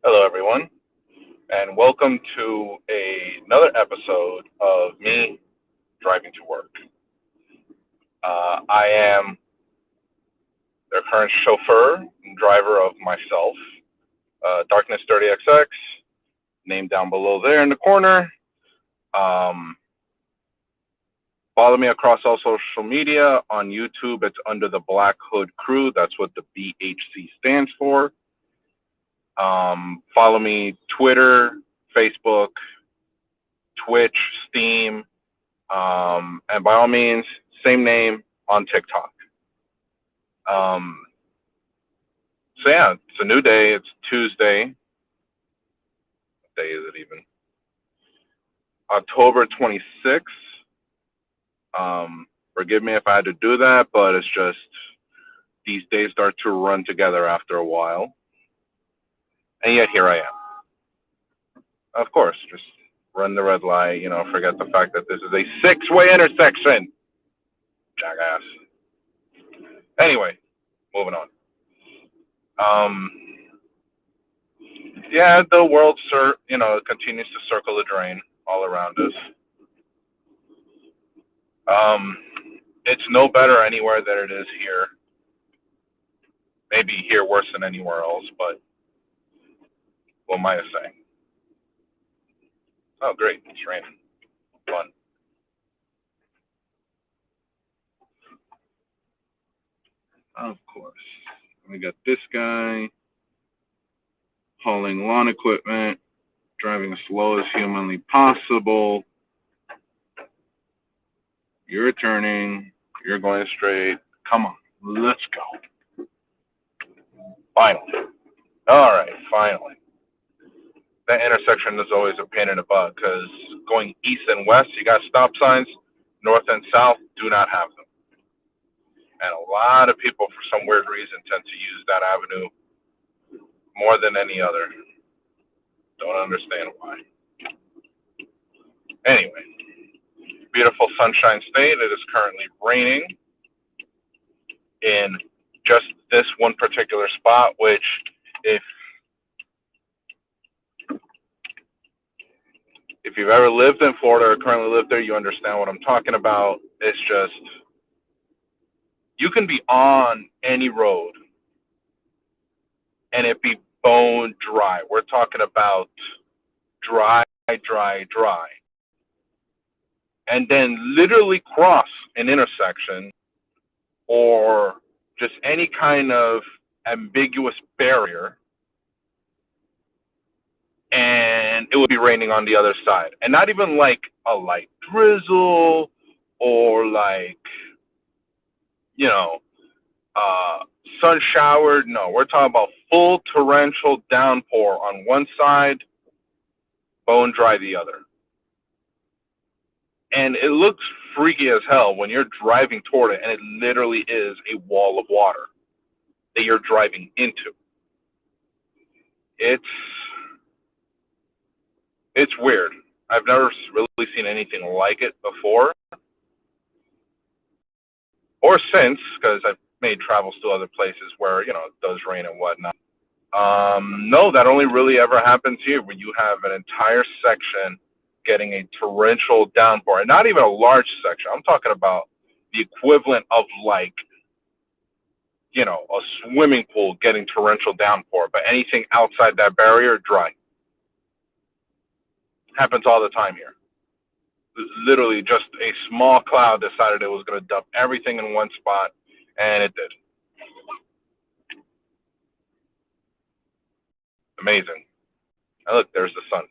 Hello, everyone, and welcome to another episode of me driving to work. I am the current chauffeur and driver of myself, Darkness 30XX, named down below there in the corner. Um, Follow me across all social media. On YouTube, it's under the Black Hood Crew. That's what the BHC stands for. Follow me Twitter, Facebook, Twitch, Steam, and by all means, same name on TikTok. So yeah, it's a new day. It's Tuesday. What day is it even? October 26th. Forgive me if I had to do that, but it's just these days start to run together after a while. And yet here I am. Of course, just run the red light, forget the fact that this is a six-way intersection. Jackass. Anyway, moving on. Um, yeah, the world, continues to circle the drain all around us. Um, it's no better anywhere than it is here. Maybe here worse than anywhere else, but what am I to say? Oh, great, it's raining. Fun. Of course. We got this guy hauling lawn equipment, driving as slow as humanly possible. You're turning, you're going straight. Come on, let's go. Finally. All right, finally. That intersection is always a pain in the butt because going east and west, you got stop signs. North and south do not have them. And a lot of people, for some weird reason, tend to use that avenue more than any other. Don't understand why. Anyway, beautiful Sunshine State. It is currently raining in just this one particular spot, which, if if you've ever lived in Florida or currently live there, you understand what I'm talking about. It's just you can be on any road and it be bone dry. We're talking about dry, dry, dry. And then literally cross an intersection or just any kind of ambiguous barrier, and it would be raining on the other side. And not even like a light drizzle or like, you know, uh, sun showered. No, we're talking about full torrential downpour on one side, bone dry the other. And it looks freaky as hell when you're driving toward it and it literally is a wall of water that you're driving into. It's it's weird. I've never really seen anything like it before or since, because I've made travels to other places where it does rain and whatnot. No, that only really ever happens here when you have an entire section getting a torrential downpour, and not even a large section. I'm talking about the equivalent of like a swimming pool getting torrential downpour, but anything outside that barrier dry. Happens all the time here. Literally, just a small cloud decided it was going to dump everything in one spot, and it did. Amazing. And look, there's the sun.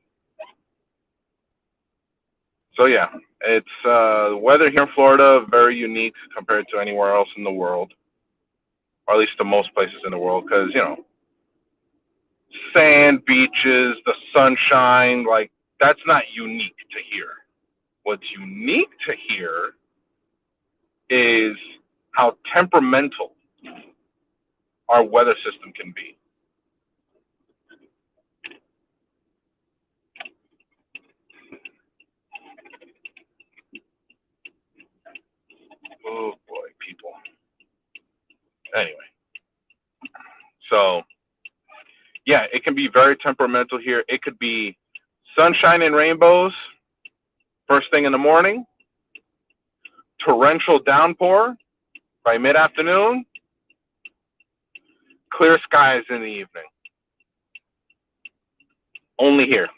So yeah, it's the weather here in Florida very unique compared to anywhere else in the world, or at least to most places in the world, because sand, beaches, the sunshine, like that's not unique to here. What's unique to here is how temperamental our weather system can be. Oh boy, people. Anyway, so yeah, it can be very temperamental here. It could be sunshine and rainbows first thing in the morning, torrential downpour by mid-afternoon, clear skies in the evening. Only here.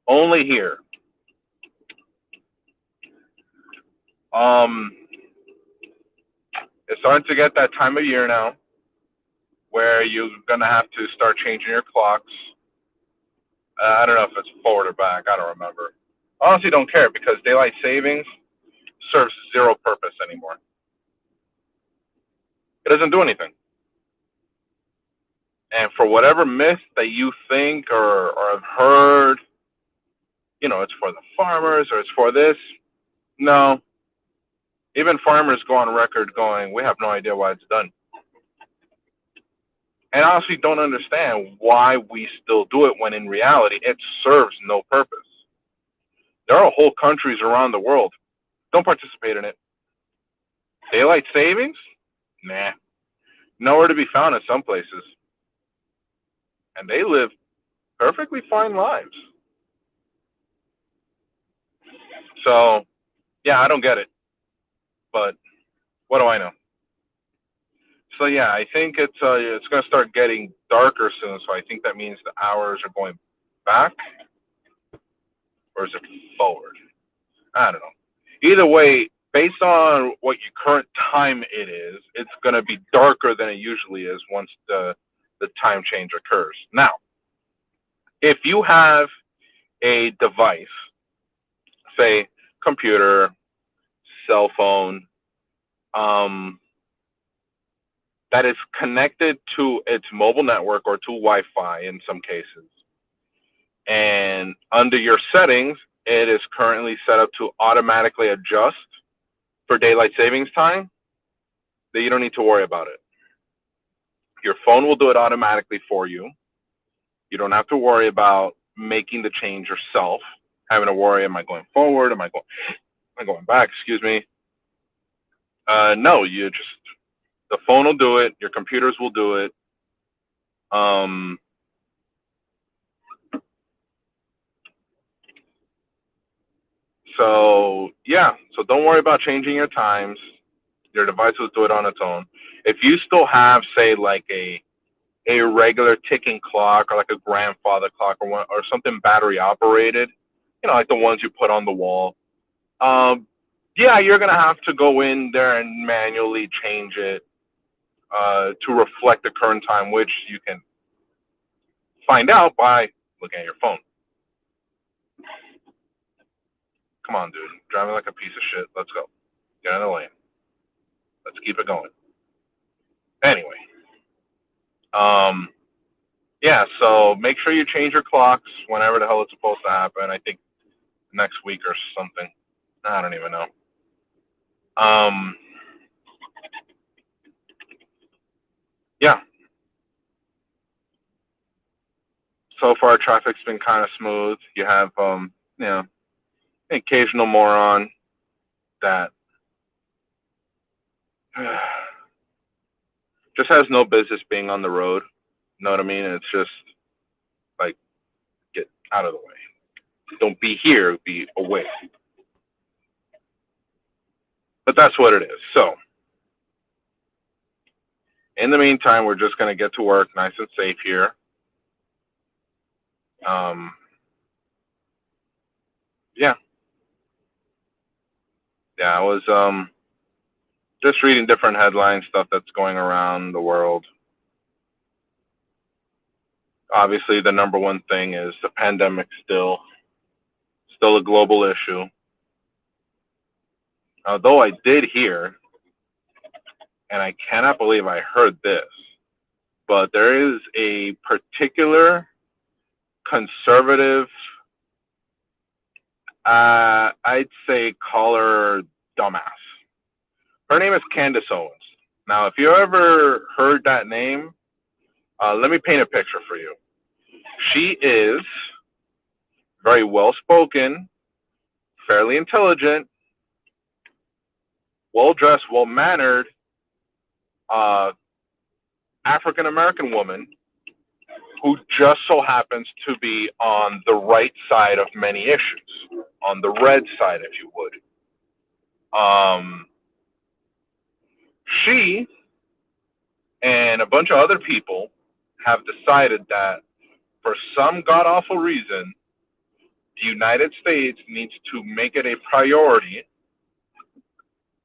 Only here. It's starting to get that time of year now where you're going to have to start changing your clocks. I don't know if it's forward or back. I don't remember. Honestly, don't care because daylight savings serves zero purpose anymore. It doesn't do anything. And for whatever myth that you think or have heard, you know, it's for the farmers or it's for this, no. Even farmers go on record going, we have no idea why it's done. And I honestly don't understand why we still do it when in reality it serves no purpose. There are whole countries around the world. Don't participate in it. Daylight savings? Nah. Nowhere to be found in some places. And they live perfectly fine lives. So, yeah, I don't get it. But what do I know? So yeah, I think it's going to start getting darker soon. So I think that means the hours are going back, or is it forward? I don't know. Either way, based on what your current time it is, it's going to be darker than it usually is once the time change occurs. Now, if you have a device, say computer, cell phone, that is connected to its mobile network or to Wi-Fi in some cases, and under your settings, it is currently set up to automatically adjust for daylight savings time, then you don't need to worry about it. Your phone will do it automatically for you. You don't have to worry about making the change yourself, having to worry, am I going forward? Am I going back? Excuse me. No, the phone will do it. Your computers will do it. So yeah, so don't worry about changing your times. Your device will do it on its own. If you still have, say, like a regular ticking clock or like a grandfather clock or something battery operated, you know, like the ones you put on the wall, yeah, you're gonna have to go in there and manually change it to reflect the current time, which you can find out by looking at your phone. Come on, dude, driving like a piece of shit. Let's go. Get in the lane. Let's keep it going. Anyway, yeah, so make sure you change your clocks whenever the hell it's supposed to happen. I think next week or something. I don't even know. Yeah. So far, traffic's been kind of smooth. You have, you know, an occasional moron that just has no business being on the road. You know what I mean? It's just like, get out of the way. Don't be here, be away. But that's what it is. So, in the meantime, we're just going to get to work nice and safe here. Yeah. Yeah, I was just reading different headlines, stuff that's going around the world. Obviously, the number one thing is the pandemic still a global issue. Though I did hear, and I cannot believe I heard this, but there is a particular conservative, I'd say, call her dumbass. Her name is Candace Owens. Now, if you ever heard that name, let me paint a picture for you. She is very well-spoken, fairly intelligent, well-dressed, well-mannered, African American woman who just so happens to be on the right side of many issues, on the red side, if you would. She and a bunch of other people have decided that for some god awful reason, the United States needs to make it a priority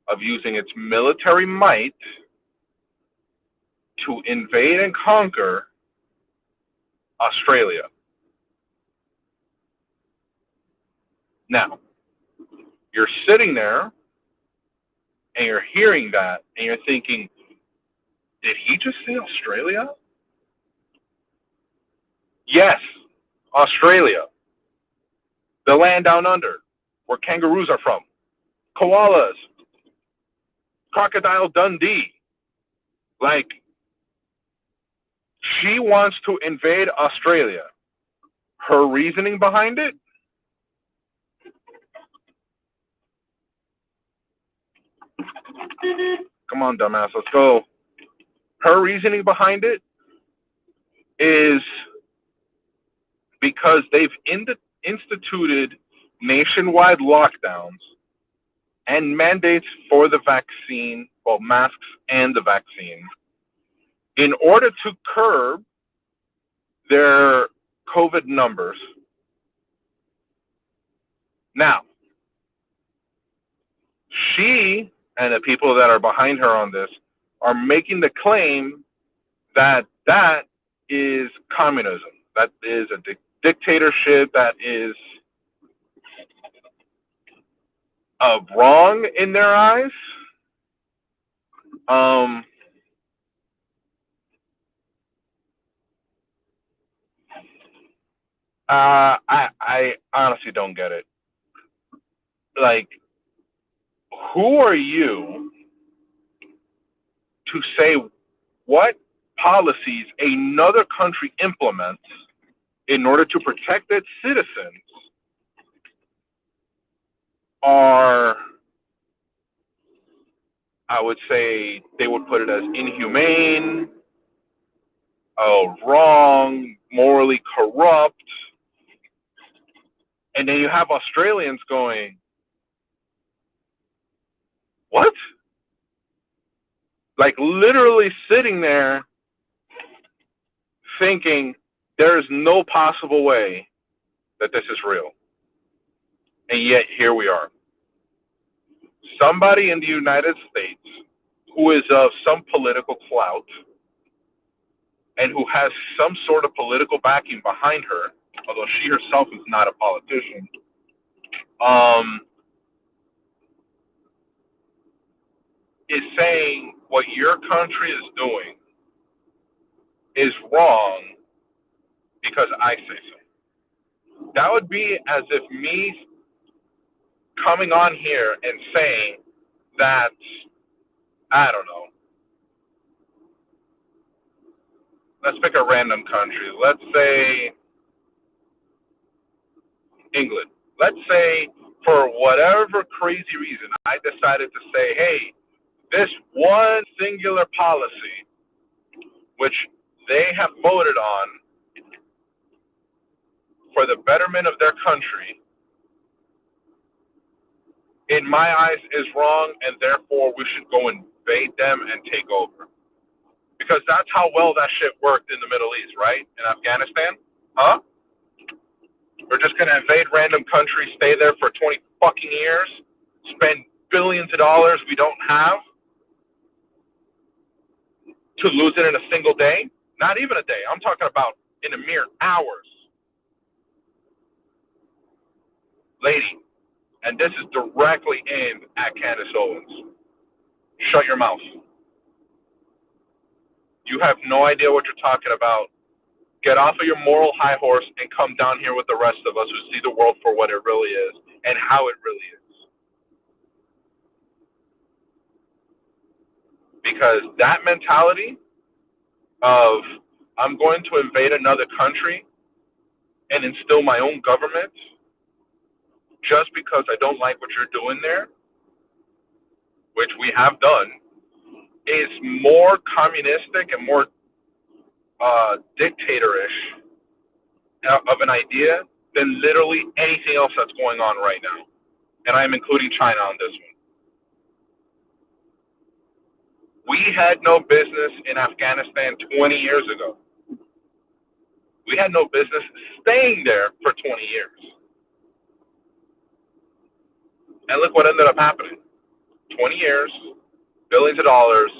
of using its military might to invade and conquer Australia. Now, you're sitting there and you're hearing that and you're thinking, did he just say Australia? Yes, Australia. The land down under, where kangaroos are from, koalas, Crocodile Dundee. Like, she wants to invade Australia. Her reasoning behind it? Come on, dumbass, let's go. Her reasoning behind it is because they've instituted nationwide lockdowns and mandates for the vaccine, well, masks and the vaccine, in order to curb their COVID numbers. Now, she and the people that are behind her on this are making the claim that that is communism, that is a dictatorship, that is wrong in their eyes. I honestly don't get it. Like, who are you to say what policies another country implements in order to protect its citizens are, I would say they would put it as inhumane, wrong, morally corrupt. And then you have Australians going, what? Like, literally sitting there thinking there's no possible way that this is real. And yet here we are. Somebody in the United States who is of some political clout and who has some sort of political backing behind her, although she herself is not a politician, is saying what your country is doing is wrong because I say so. That would be as if me coming on here and saying that, I don't know, let's pick a random country. Let's say England. Let's say for whatever crazy reason, I decided to say, hey, this one singular policy, which they have voted on for the betterment of their country, in my eyes is wrong, and therefore we should go invade them and take over. Because that's how well that shit worked in the Middle East, right? In Afghanistan? Huh? We're just going to invade random countries, stay there for 20 fucking years, spend billions of dollars we don't have to lose it in a single day? Not even a day. I'm talking about in a mere hours. Lady, and this is directly aimed at Candace Owens. Shut your mouth. You have no idea what you're talking about. Get off of your moral high horse and come down here with the rest of us who see the world for what it really is and how it really is. Because that mentality of I'm going to invade another country and instill my own government just because I don't like what you're doing there, which we have done, is more communistic and more dictatorish of an idea than literally anything else that's going on right now. And I'm including China on this one. We had no business in Afghanistan 20 years ago. We had no business staying there for 20 years. And look what ended up happening. 20 years, billions of dollars,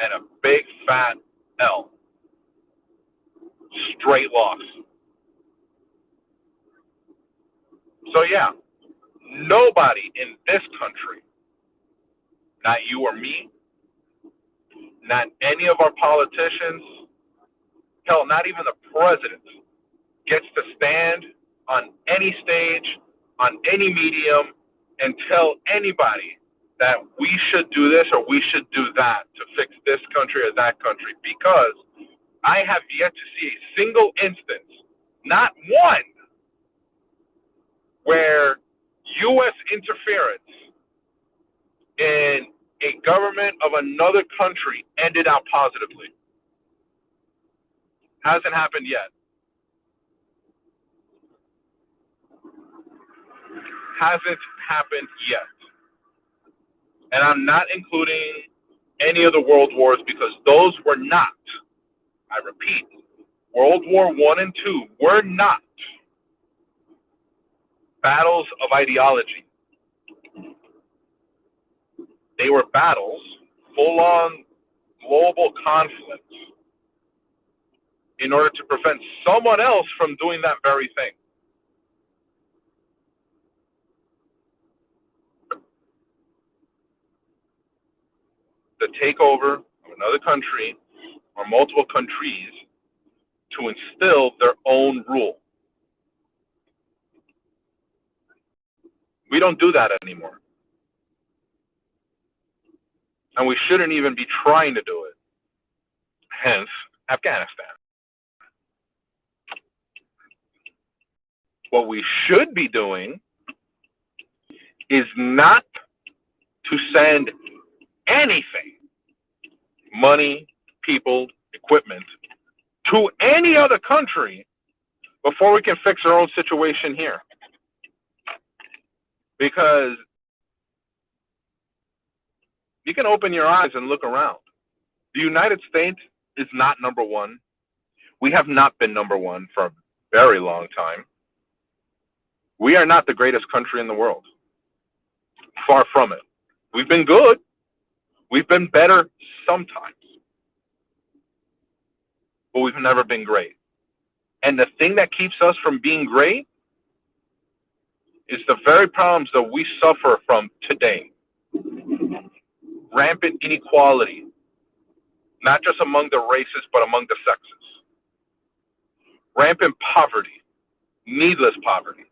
and a big fat L. Straight loss. So yeah, nobody in this country, not you or me, not any of our politicians, hell, not even the president, gets to stand on any stage, on any medium, and tell anybody that we should do this or we should do that to fix this country or that country, because I have yet to see a single instance, not one, where U.S. interference in a government of another country ended out positively. Hasn't happened yet. Hasn't happened yet. And I'm not including any of the world wars, because those were not, I repeat, World War I and II were not battles of ideology. They were battles, full-on global conflicts, in order to prevent someone else from doing that very thing. The takeover of another country or multiple countries to instill their own rule. We don't do that anymore. And we shouldn't even be trying to do it. Hence, Afghanistan. What we should be doing is not to send anything, money, people, equipment, to any other country before we can fix our own situation here. Because you can open your eyes and look around. The United States is not number one. We have not been number one for a very long time. We are not the greatest country in the world. Far from it. We've been good. We've been better sometimes. But we've never been great. And the thing that keeps us from being great is the very problems that we suffer from today. Rampant inequality, not just among the races, but among the sexes. Rampant poverty, needless poverty.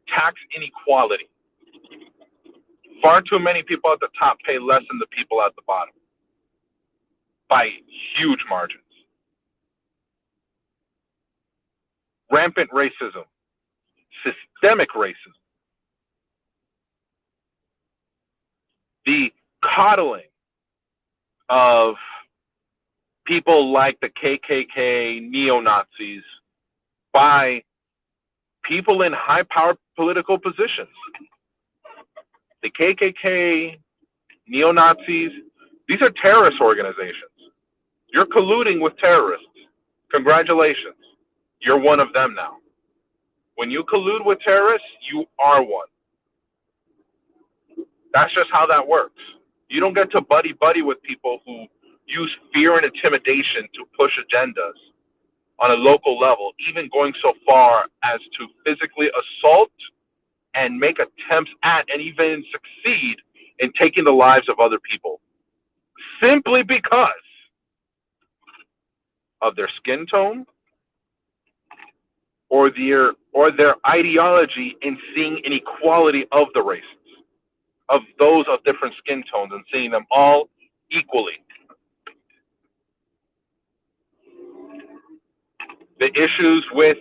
Tax inequality. Far too many people at the top pay less than the people at the bottom by huge margins. Rampant racism, systemic racism. The coddling of people like the KKK, neo-Nazis, by people in high-power political positions. The KKK, neo-Nazis, these are terrorist organizations. You're colluding with terrorists. Congratulations. You're one of them now. When you collude with terrorists, you are one. That's just how that works. You don't get to buddy-buddy with people who use fear and intimidation to push agendas on a local level, even going so far as to physically assault and make attempts at and even succeed in taking the lives of other people, simply because of their skin tone or their ideology in seeing inequality of the races, of those of different skin tones, and seeing them all equally. The issues with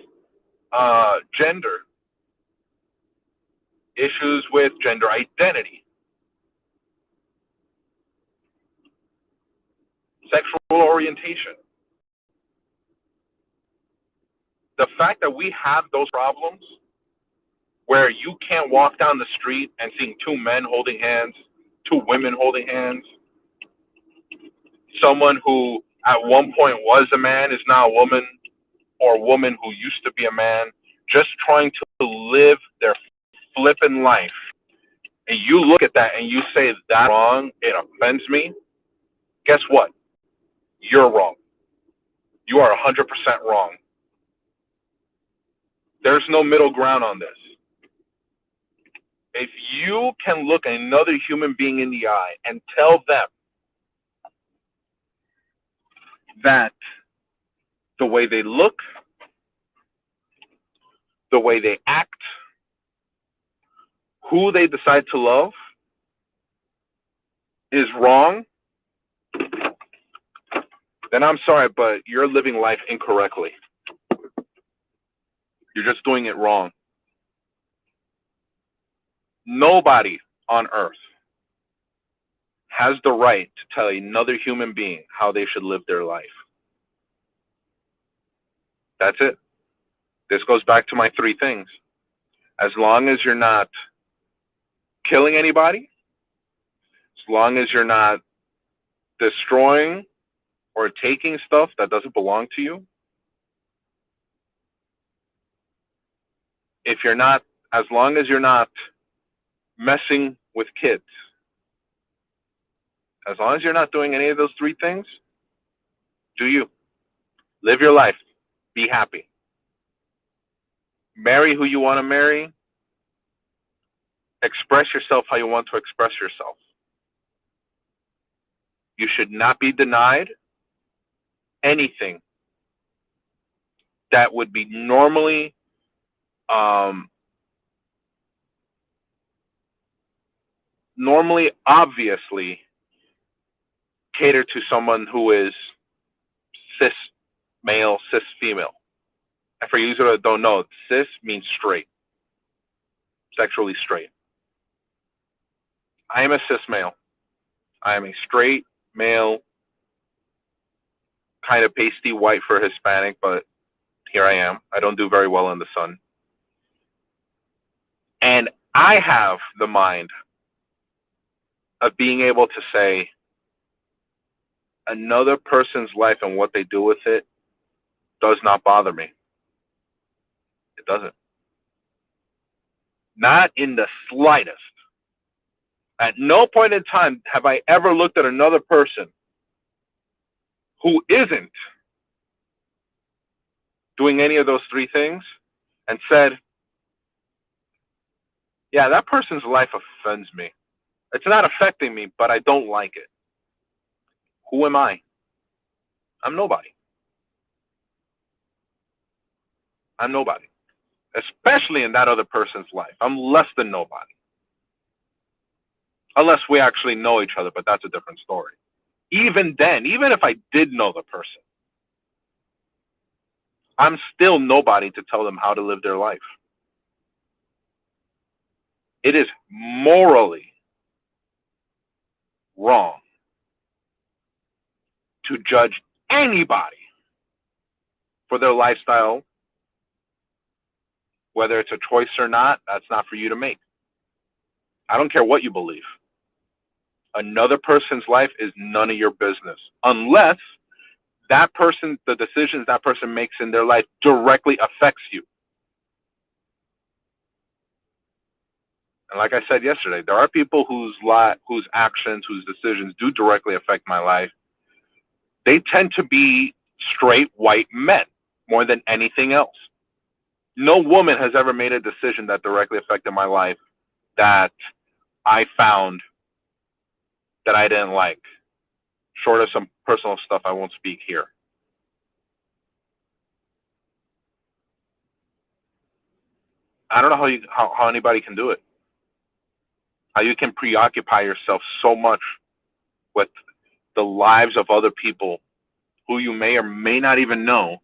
gender, issues with gender identity, sexual orientation. The fact that we have those problems where you can't walk down the street and seeing two men holding hands, two women holding hands, someone who at one point was a man is now a woman, or a woman who used to be a man, just trying to live their flippin' life. And you look at that and you say that's wrong, it offends me. Guess what? You're wrong. You are 100% wrong. There's no middle ground on this. If you can look another human being in the eye and tell them that the way they look, the way they act, who they decide to love is wrong, then I'm sorry, but you're living life incorrectly. You're just doing it wrong. Nobody on earth has the right to tell another human being how they should live their life. That's it. This goes back to my three things. As long as you're not killing anybody, as long as you're not destroying or taking stuff that doesn't belong to you, if you're not, as long as you're not messing with kids, as long as you're not doing any of those three things, do you. Live your life. Be happy. Marry who you want to marry. Express yourself how you want to express yourself. You should not be denied anything that would be normally obviously catered to someone who is cis male, cis female. And for you that don't know, cis means straight, sexually straight. I am a cis male. I am a straight male, kind of pasty white for Hispanic, but here I am. I don't do very well in the sun. And I have the mind of being able to say another person's life and what they do with it does not bother me. It doesn't. Not in the slightest. At no point in time have I ever looked at another person who isn't doing any of those three things and said, yeah, that person's life offends me. It's not affecting me, but I don't like it. Who am I? I'm nobody. I'm nobody. Especially in that other person's life. I'm less than nobody. Unless we actually know each other, but that's a different story. Even then, even if I did know the person, I'm still nobody to tell them how to live their life. It is morally wrong to judge anybody for their lifestyle, whether it's a choice or not. That's not for you to make. I don't care what you believe. Another person's life is none of your business, unless that person, the decisions that person makes in their life directly affects you. And like I said yesterday, there are people whose actions, whose decisions do directly affect my life. They tend to be straight white men more than anything else. No woman has ever made a decision that directly affected my life that I found that I didn't like, short of some personal stuff I won't speak here. I don't know how anybody can do it. How you can preoccupy yourself so much with the lives of other people who you may or may not even know,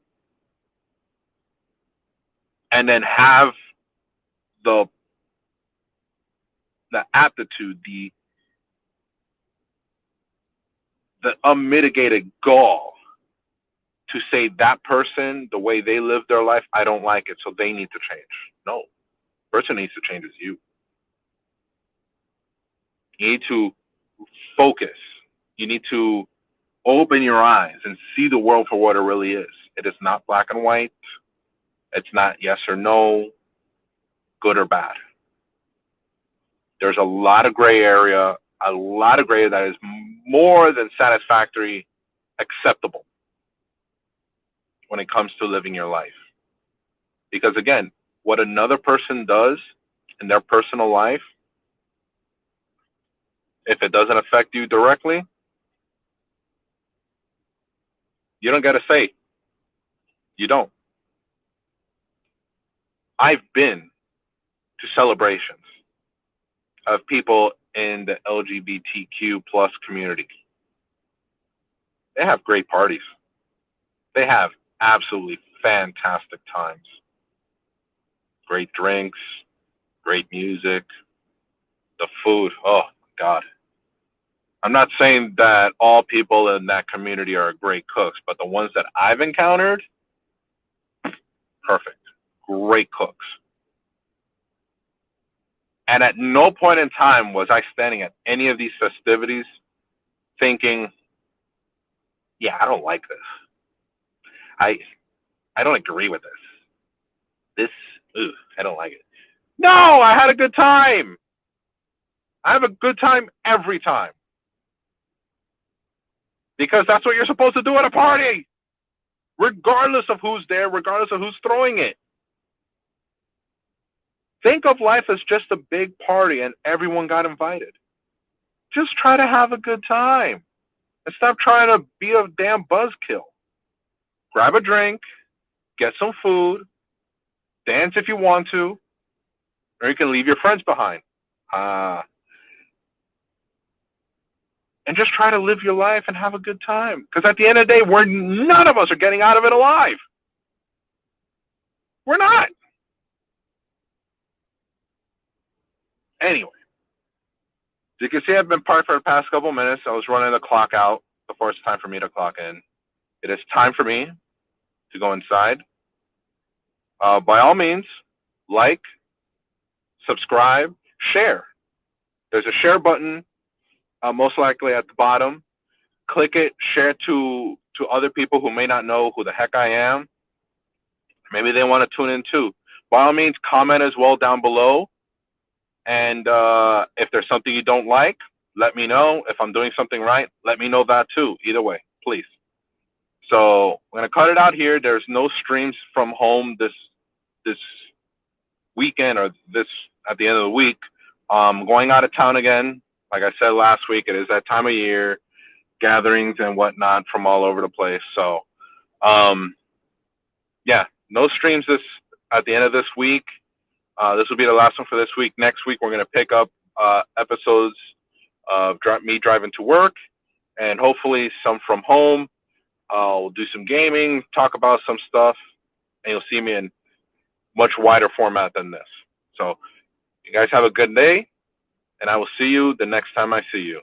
and then have the aptitude, the unmitigated gall to say that person, the way they live their life, I don't like it, so they need to change. No. The person needs to change is you. You need to focus. You need to open your eyes and see the world for what it really is. It is not black and white. It's not yes or no, good or bad. There's a lot of gray area, that is more than satisfactory, acceptable when it comes to living your life. Because again, what another person does in their personal life, if it doesn't affect you directly, you don't get a say. You don't. I've been to celebrations of people in the LGBTQ plus community. They have great parties. They have absolutely fantastic times. Great drinks, great music, the food. Oh, God. I'm not saying that all people in that community are great cooks, but the ones that I've encountered, perfect. Great cooks. And at no point in time was I standing at any of these festivities thinking, yeah, I don't like this. I don't agree with this. I don't like it. No, I had a good time. I have a good time every time. Because that's what you're supposed to do at a party. Regardless of who's there, regardless of who's throwing it. Think of life as just a big party and everyone got invited. Just try to have a good time. And stop trying to be a damn buzzkill. Grab a drink, get some food, dance if you want to, or you can leave your friends behind. And just try to live your life and have a good time. Because at the end of the day, none of us are getting out of it alive. We're not. Anyway, as you can see, I've been parked for the past couple minutes. I was running the clock out before it's time for me to clock in. It is time for me to go inside. By all means, like, subscribe, share. There's a share button, most likely at the bottom. Click it, share it to other people who may not know who the heck I am. Maybe they want to tune in too. By all means, comment as well down below. And if there's something you don't like, let me know. If I'm doing something right, let me know that too. Either way, please. So I'm gonna cut it out here. There's no streams from home this weekend or this at the end of the week. I'm going out of town again. Like I said last week, it is that time of year, gatherings and whatnot from all over the place. So yeah, no streams at the end of this week. This will be the last one for this week. Next week, we're going to pick up episodes of me driving to work and hopefully some from home. We'll do some gaming, talk about some stuff, and you'll see me in much wider format than this. So you guys have a good day, and I will see you the next time I see you.